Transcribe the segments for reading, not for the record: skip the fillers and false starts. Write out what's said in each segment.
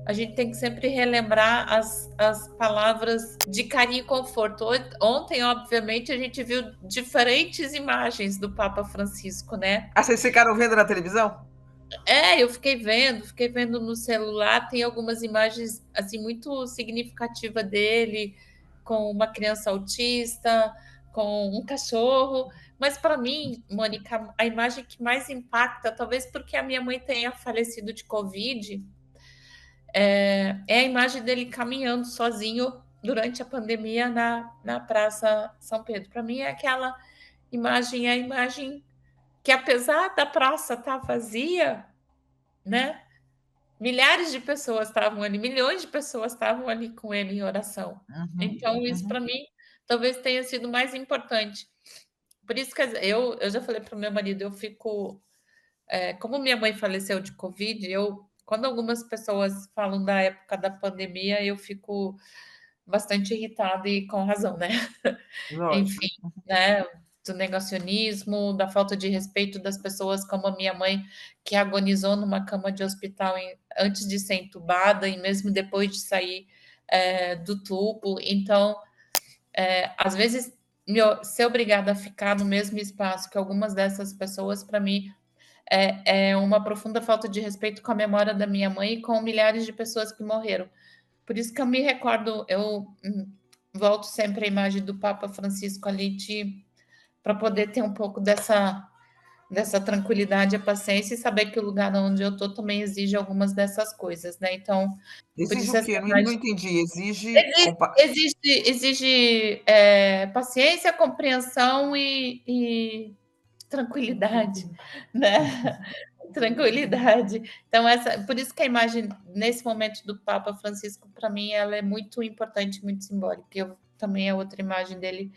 a gente tem que sempre relembrar as palavras de carinho e conforto. Ontem, obviamente, a gente viu diferentes imagens do Papa Francisco, né? Ah, vocês ficaram vendo na televisão? Eu fiquei vendo no celular, tem algumas imagens assim muito significativa dele com uma criança autista, com um cachorro, mas para mim, Mônica, a imagem que mais impacta, talvez porque a minha mãe tenha falecido de Covid, é a imagem dele caminhando sozinho durante a pandemia na Praça São Pedro. Para mim, aquela imagem é a imagem que, apesar da praça estar vazia, né? Milhares de pessoas estavam ali, milhões de pessoas estavam ali com ele em oração. Uhum, Então, isso uhum. para mim talvez tenha sido mais importante. Por isso que eu já falei para o meu marido, eu fico. Como minha mãe faleceu de Covid, quando algumas pessoas falam da época da pandemia, eu fico bastante irritada e com razão, né? Lógico. Enfim, né, do negacionismo, da falta de respeito das pessoas, como a minha mãe, que agonizou numa cama de hospital antes de ser entubada e mesmo depois de sair do tubo. Então, às vezes, ser obrigada a ficar no mesmo espaço que algumas dessas pessoas, para mim, é uma profunda falta de respeito com a memória da minha mãe e com milhares de pessoas que morreram. Por isso que eu me recordo, volto sempre à imagem do Papa Francisco ali para poder ter um pouco dessa tranquilidade e paciência e saber que o lugar onde eu estou também exige algumas dessas coisas, né? Então, por Exige isso o essa quê? Não imagem entendi. Exige exige paciência, compreensão e tranquilidade, né? Tranquilidade. Então, por isso que a imagem, nesse momento do Papa Francisco, para mim, ela é muito importante, muito simbólica. Também é outra imagem dele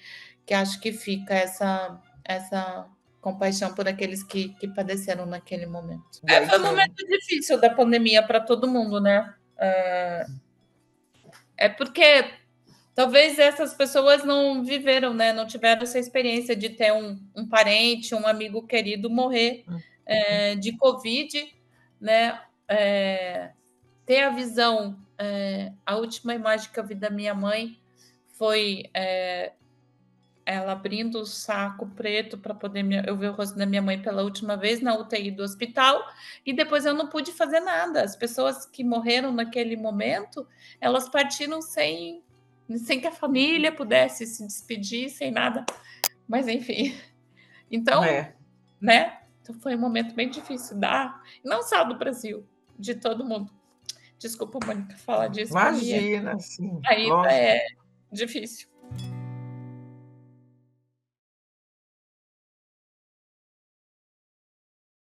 que acho que fica essa compaixão por aqueles que padeceram naquele momento. E aí Foi um momento tem. difícil da pandemia para todo mundo, né? Porque talvez essas pessoas não viveram, né? Não tiveram essa experiência de ter um parente, um amigo querido morrer de Covid, né? Ter a visão. A última imagem que eu vi da minha mãe foi ela abrindo o saco preto para poder eu ver o rosto da minha mãe pela última vez na UTI do hospital e depois eu não pude fazer nada. As pessoas que morreram naquele momento, elas partiram sem que a família pudesse se despedir, sem nada. Mas enfim, então, É, né? Então foi um momento bem difícil não só do Brasil, de todo mundo. Desculpa, Mônica, falar disso para mim imagina, sim, ainda lógico. é difícil.